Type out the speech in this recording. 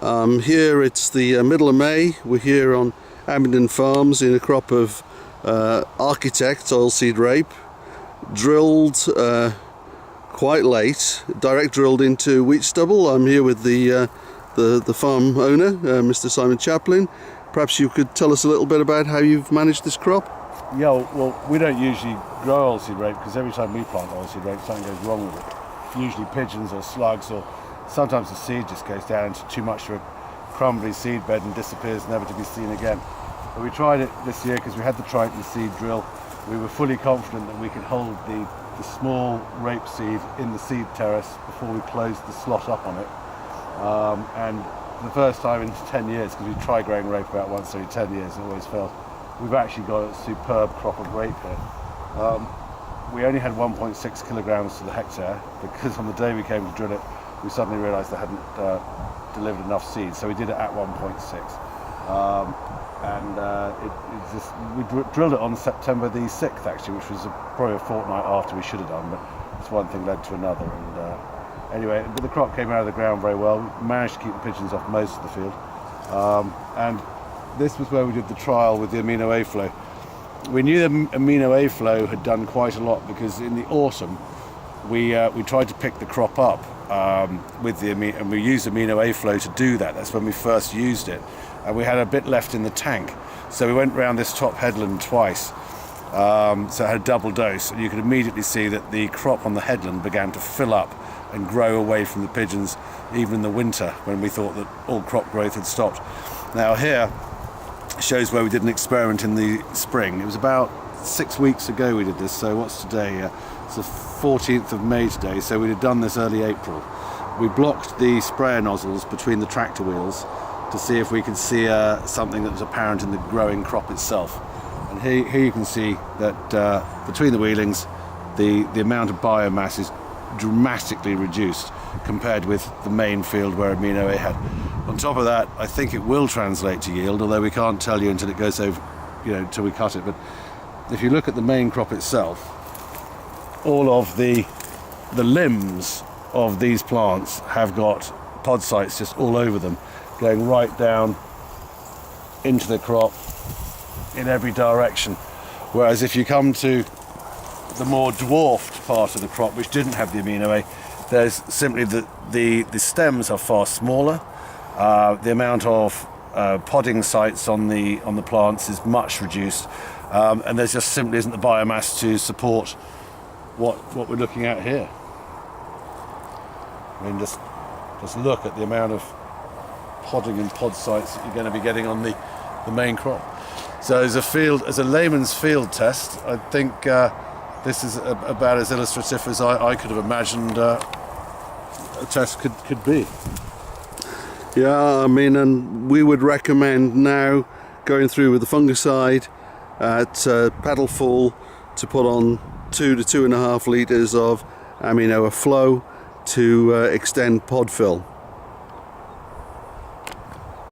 Here it's the middle of May. We're here on Abingdon Farms in a crop of Architect oilseed rape, drilled quite late, direct drilled into wheat stubble. I'm here with the farm owner, Mr. Simon Chaplin. Perhaps you could tell us a little bit about how you've managed this crop? Yeah, well, we don't usually grow oilseed rape because every time we plant oilseed rape, something goes wrong with it. Usually pigeons or slugs, or sometimes the seed just goes down into too much of a crumbly seed bed and disappears, never to be seen again. But we tried it this year because we had the Triton seed drill. We were fully confident that we could hold the small rape seed in the seed terrace before we closed the slot up on it. And for the first time in 10 years, because we try growing rape about once every 10 years, it always fails, we've actually got a superb crop of rape here. We only had 1.6 kilograms to the hectare because on the day we came to drill it, we suddenly realised they hadn't delivered enough seed, so we did it at 1.6. We drilled it on September the 6th actually, which was probably a fortnight after we should have done, but it's one thing led to another. And anyway, but the crop came out of the ground very well. We managed to keep the pigeons off most of the field. And this was where we did the trial with the AminoA FLO. We knew the AminoA FLO had done quite a lot because in the autumn we tried to pick the crop up with the and we used AminoA FLO to do that. That's when we first used it, and we had a bit left in the tank, so we went round this top headland twice, so it had a double dose, and you could immediately see that the crop on the headland began to fill up and grow away from the pigeons, even in the winter when we thought that all crop growth had stopped. Now here shows where we did an experiment in the spring. It was about 6 weeks ago we did this, so what's today? It's the 14th of May today, so we'd have done this early April. We blocked the sprayer nozzles between the tractor wheels to see if we could see something that was apparent in the growing crop itself. And here you can see that between the wheelings the amount of biomass is dramatically reduced compared with the main field where AminoA had. On top of that, I think it will translate to yield, although we can't tell you until it goes over, until we cut it. But if you look at the main crop itself, all of the limbs of these plants have got pod sites just all over them, going right down into the crop in every direction. Whereas if you come to the more dwarfed part of the crop, which didn't have the AminoA, there's simply the stems are far smaller. The amount of podding sites on the plants is much reduced, and there just simply isn't the biomass to support what we're looking at here. I mean, just look at the amount of podding and pod sites that you're going to be getting on the main crop. So as a layman's field test, I think this is about as illustrative as I could have imagined a test could be. Yeah, I mean, and we would recommend now going through with the fungicide at pedal full to put on 2 to 2.5 litres of AminoA FLO to extend pod fill.